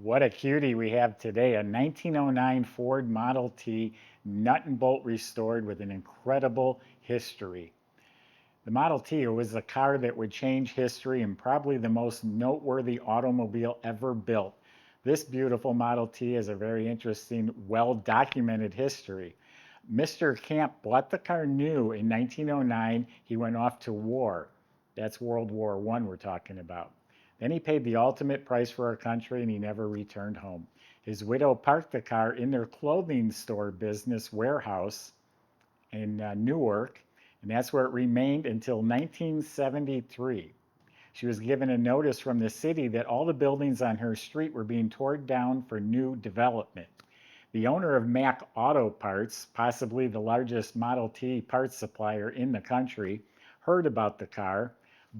What a cutie we have today, a 1909 Ford Model T, nut and bolt restored with an incredible history. The Model T was the car that would change history and probably the most noteworthy automobile ever built. This beautiful Model T has a very interesting, well-documented history. Mr. Camp bought the car new in 1909. He went off to war. That's World War I we're talking about. Then he paid the ultimate price for our country and he never returned home. His widow parked the car in their clothing store business warehouse in Newark, and that's where it remained until 1973. She was given a notice from the city that all the buildings on her street were being torn down for new development. The owner of Mack Auto Parts, possibly the largest Model T parts supplier in the country, heard about the car,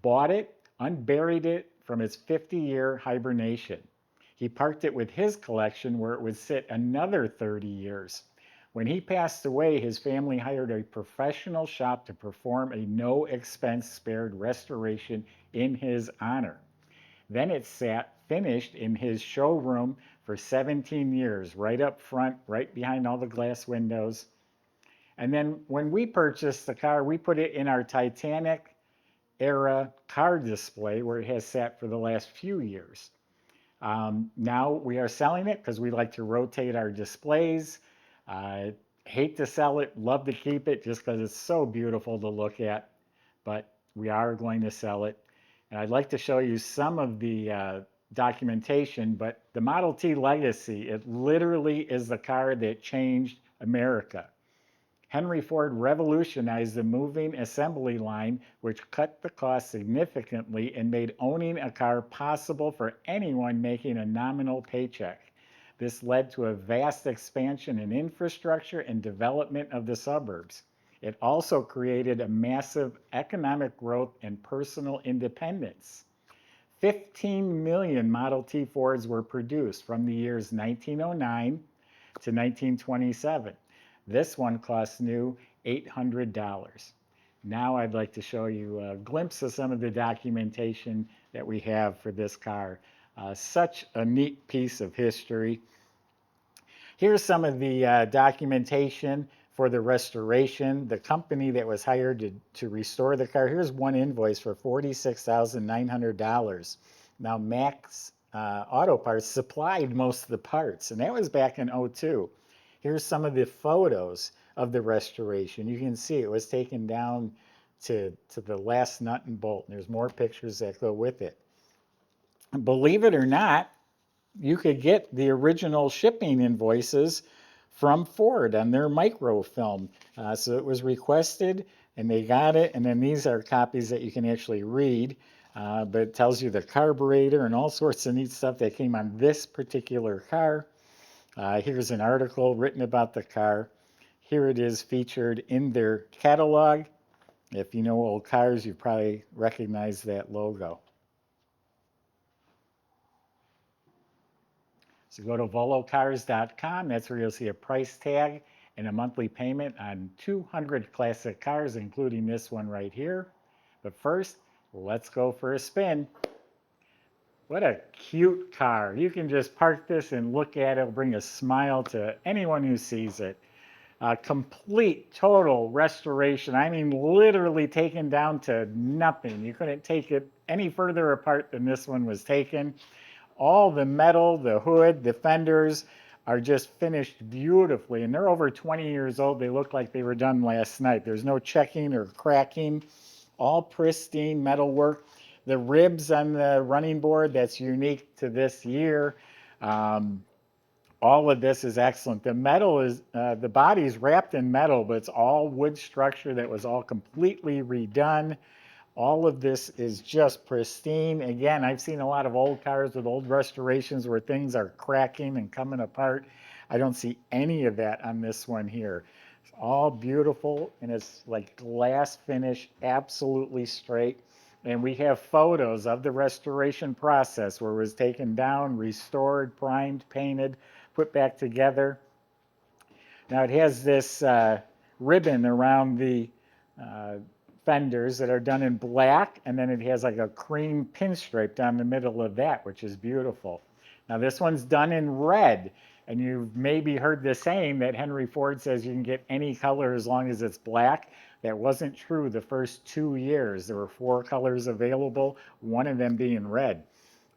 bought it, unburied it from its 50-year hibernation. He parked it with his collection where it would sit another 30 years. When he passed away, his family hired a professional shop to perform a no expense spared restoration in his honor. Then it sat finished in his showroom for 17 years, right up front, right behind all the glass windows. And then when we purchased the car, we put it in our Titanic era car display where it has sat for the last few years. Now we are selling it because we like to rotate our displays. I hate to sell it, love to keep it just because it's so beautiful to look at, but we are going to sell it. And I'd like to show you some of the documentation, but the Model T Legacy, it literally is the car that changed America. Henry Ford revolutionized the moving assembly line, which cut the cost significantly and made owning a car possible for anyone making a nominal paycheck. This led to a vast expansion in infrastructure and development of the suburbs. It also created a massive economic growth and personal independence. 15 million Model T Fords were produced from the years 1909 to 1927. This one costs new $800. Now I'd like to show you a glimpse of some of the documentation that we have for this car. Such a neat piece of history. Here's some of the documentation for the restoration. The company that was hired to restore the car. Here's one invoice for $46,900. Now Max Auto Parts supplied most of the parts, and that was back in '02. Here's some of the photos of the restoration. You can see it was taken down to the last nut and bolt. And there's more pictures that go with it. Believe it or not, you could get the original shipping invoices from Ford on their microfilm. So it was requested and they got it. And then these are copies that you can actually read. But it tells you the carburetor and all sorts of neat stuff that came on this particular car. Here's an article written about the car. Here it is featured in their catalog. If you know old cars, you probably recognize that logo. So go to volocars.com. That's where you'll see a price tag and a monthly payment on 200 classic cars, including this one right here. But first, let's go for a spin. What a cute car. You can just park this and look at it. It'll bring a smile to anyone who sees it. Complete, total restoration. I mean, literally taken down to nothing. You couldn't take it any further apart than this one was taken. All the metal, the hood, the fenders are just finished beautifully. And they're over 20 years old. They look like they were done last night. There's no checking or cracking. All pristine metal work. The ribs on the running board, that's unique to this year. All of this is excellent. The metal is, the body's wrapped in metal, but it's all wood structure that was all completely redone. All of this is just pristine. Again, I've seen a lot of old cars with old restorations where things are cracking and coming apart. I don't see any of that on this one here. It's all beautiful and it's like glass finish, absolutely straight. And we have photos of the restoration process where it was taken down, restored, primed, painted, put back together. Now it has this ribbon around the fenders that are done in black, and then it has like a cream pinstripe down the middle of that, which is beautiful. Now this one's done in red, and you've maybe heard the saying that Henry Ford says you can get any color as long as it's black. That wasn't true the first 2 years. There were 4 colors available, one of them being red.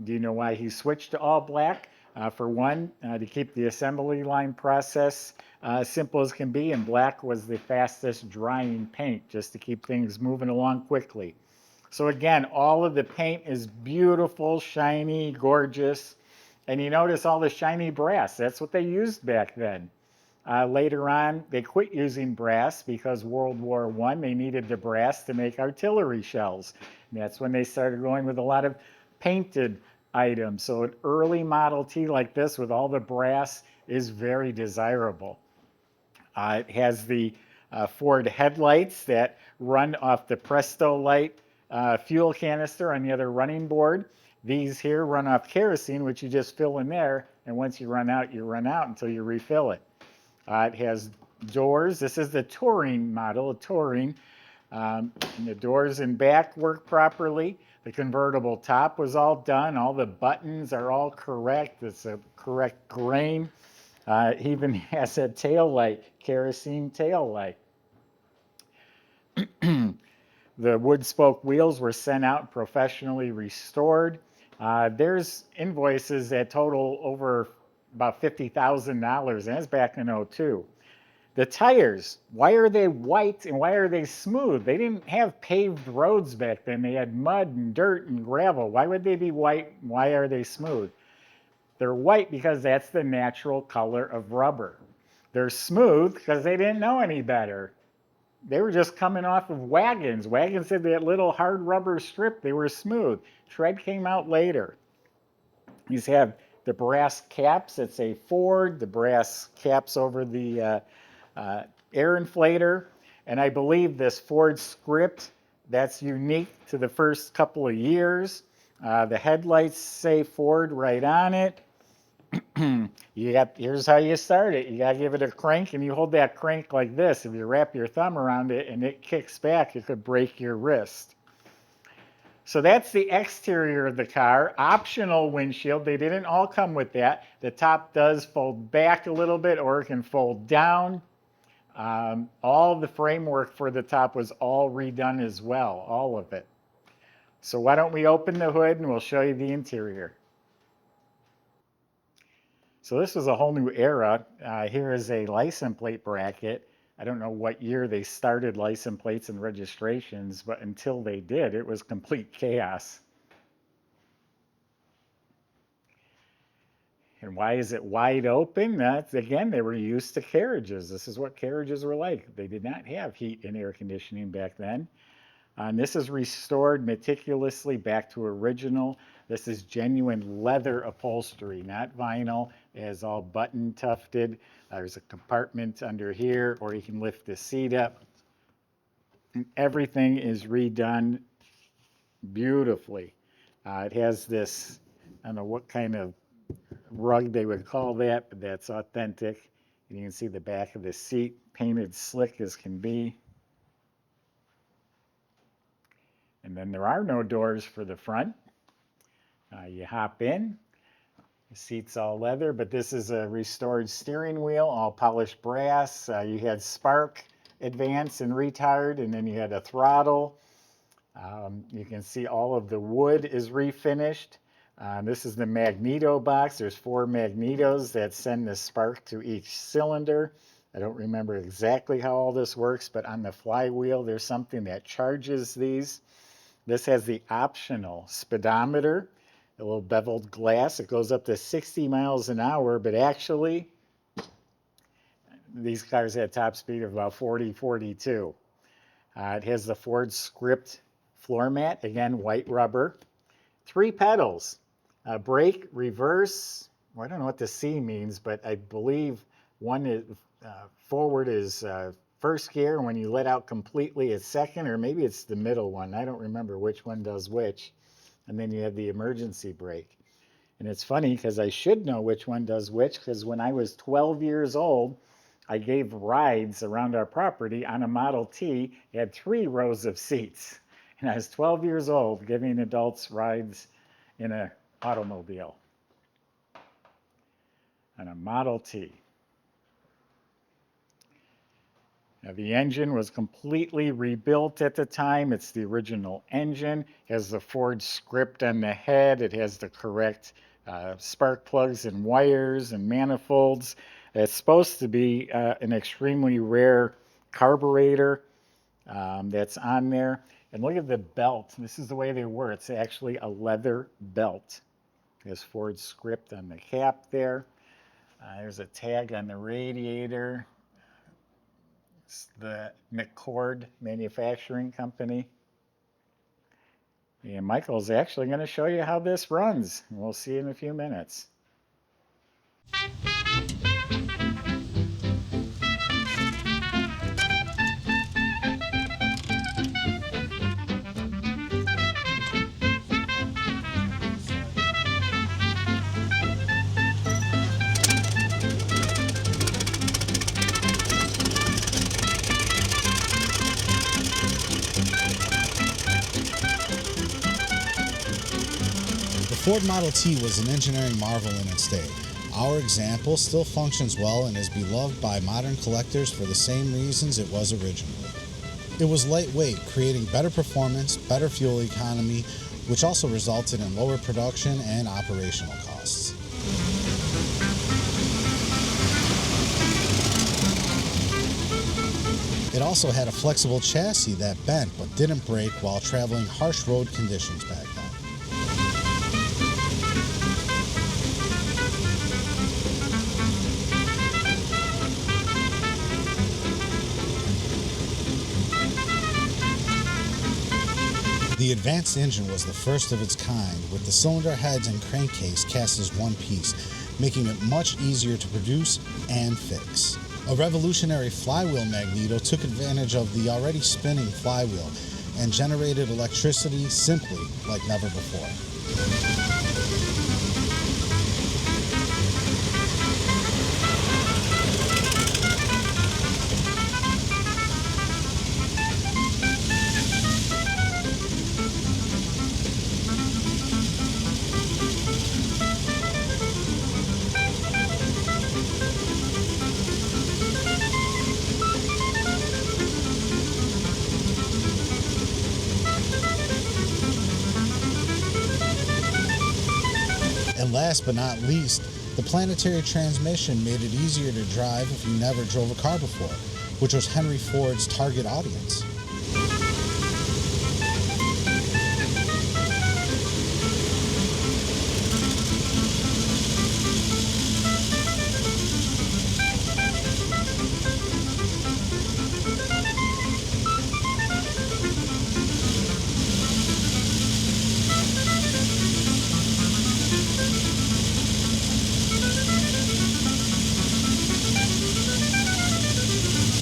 Do you know why he switched to all black? For one, to keep the assembly line process simple as can be, and black was the fastest drying paint, just to keep things moving along quickly. So again, all of the paint is beautiful, shiny, gorgeous. And you notice all the shiny brass. That's what they used back then. Later on, they quit using brass because World War I, they needed the brass to make artillery shells. And that's when they started going with a lot of painted items. So an early Model T like this with all the brass is very desirable. It has the Ford headlights that run off the Presto Light fuel canister on the other running board. These here run off kerosene, which you just fill in there, and once you run out until you refill it. It has doors. This is the Touring model, Touring. And the doors in back work properly. The convertible top was all done. All the buttons are all correct. It's a correct grain. It even has a tail light, kerosene tail light. The wood spoke wheels were sent out professionally restored. There's invoices that total over about $50,000, and that's back in '02. The tires, why are they white and why are they smooth? They didn't have paved roads back then. They had mud and dirt and gravel. Why would they be white? Why are they smooth? They're white because that's the natural color of rubber. They're smooth because they didn't know any better. They were just coming off of wagons. Wagons had that little hard rubber strip. They were smooth. Tread came out later. These have the brass caps that say Ford, the brass caps over the air inflator. And I believe this Ford script, that's unique to the first couple of years. The headlights say Ford right on it. Here's how you start it. You got to give it a crank, and you hold that crank like this. If you wrap your thumb around it and it kicks back, it could break your wrist. So that's the exterior of the car. Optional windshield. They didn't all come with that. The top does fold back a little bit, or it can fold down. All the framework for the top was all redone as well, all of it. So why don't we open the hood and we'll show you the interior. So this was a whole new era. Here is a license plate bracket. I don't know what year they started license plates and registrations, but until they did, it was complete chaos. And why is it wide open? That's, again, they were used to carriages. This is what carriages were like. They did not have heat and air conditioning back then. And this is restored meticulously back to original. This is genuine leather upholstery, not vinyl. It is all button tufted. There's a compartment under here, or you can lift the seat up. And everything is redone beautifully. It has this, I don't know what kind of rug they would call that, but that's authentic. And you can see the back of the seat painted slick as can be. And then there are no doors for the front. You hop in. The seat's all leather, but this is a restored steering wheel, all polished brass. You had spark, advance, and retard, and then you had a throttle. You can see all of the wood is refinished. This is the magneto box. There's 4 magnetos that send the spark to each cylinder. I don't remember exactly how all this works, but on the flywheel, there's something that charges these. This has the optional speedometer, a little beveled glass. It goes up to 60 miles an hour, but actually, these cars had top speed of about 40, 42. It has the Ford script floor mat, again, white rubber. 3 pedals, brake, reverse. Well, I don't know what the C means, but I believe one is forward is first gear, and when you let out completely, it's second, or maybe it's the middle one. I don't remember which one does which. And then you have the emergency brake. And it's funny because I should know which one does which, because when I was 12 years old, I gave rides around our property on a Model T. It had 3 rows of seats. And I was 12 years old giving adults rides in an automobile. on a Model T. Now, the engine was completely rebuilt at the time. It's the original engine. It has the Ford script on the head. It has the correct spark plugs and wires and manifolds. It's supposed to be an extremely rare carburetor that's on there. And look at the belt. This is the way they were. It's actually a leather belt. There's Ford script on the cap there. There's a tag on the radiator. It's the McCord Manufacturing Company. And Michael's actually going to show you how this runs. We'll see in a few minutes. The Ford Model T was an engineering marvel in its day. Our example still functions well and is beloved by modern collectors for the same reasons it was originally. It was lightweight, creating better performance, better fuel economy, which also resulted in lower production and operational costs. It also had a flexible chassis that bent but didn't break while traveling harsh road conditions back then. The advanced engine was the first of its kind, with the cylinder heads and crankcase cast as one piece, making it much easier to produce and fix. A revolutionary flywheel magneto took advantage of the already spinning flywheel and generated electricity simply like never before. And last but not least, the planetary transmission made it easier to drive if you never drove a car before, which was Henry Ford's target audience.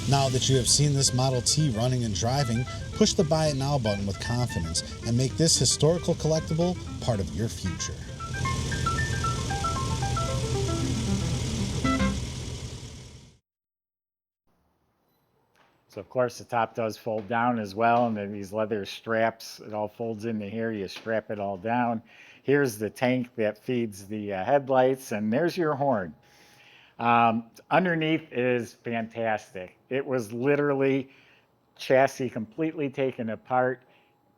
Now that you have seen this Model T running and driving, push the Buy It Now button with confidence and make this historical collectible part of your future. So of course the top does fold down as well, and then these leather straps, it all folds into here. You strap it all down. Here's the tank that feeds the headlights, and there's your horn. Underneath is fantastic. It was literally chassis completely taken apart,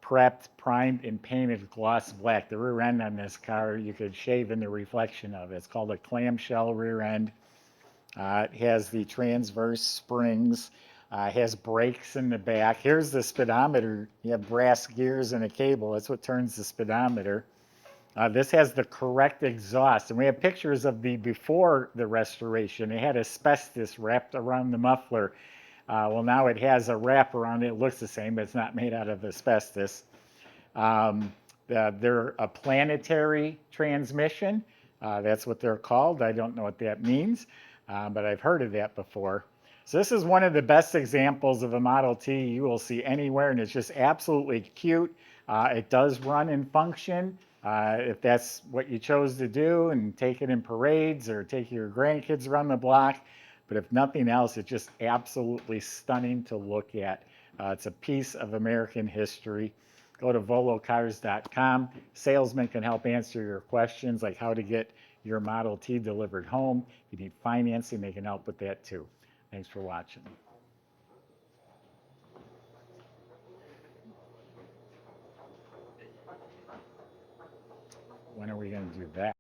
prepped, primed, and painted gloss black. The rear end on this car, you could shave in the reflection of it. It's called a clamshell rear end. It has the transverse springs. It has brakes in the back. Here's the speedometer. You have brass gears and a cable. That's what turns the speedometer. This has the correct exhaust, and we have pictures of the before the restoration. It had asbestos wrapped around the muffler. Well, now it has a wrap around it. It looks the same, but it's not made out of asbestos. They're a planetary transmission. That's what they're called. I don't know what that means, but I've heard of that before. So this is one of the best examples of a Model T you will see anywhere, and it's just absolutely cute. It does run and function. If that's what you chose to do, and take it in parades or take your grandkids around the block. But if nothing else, it's just absolutely stunning to look at. It's a piece of American history. Go to volocars.com. Salesmen can help answer your questions like how to get your Model T delivered home. If you need financing, they can help with that too. Thanks for watching. When are we going to do that?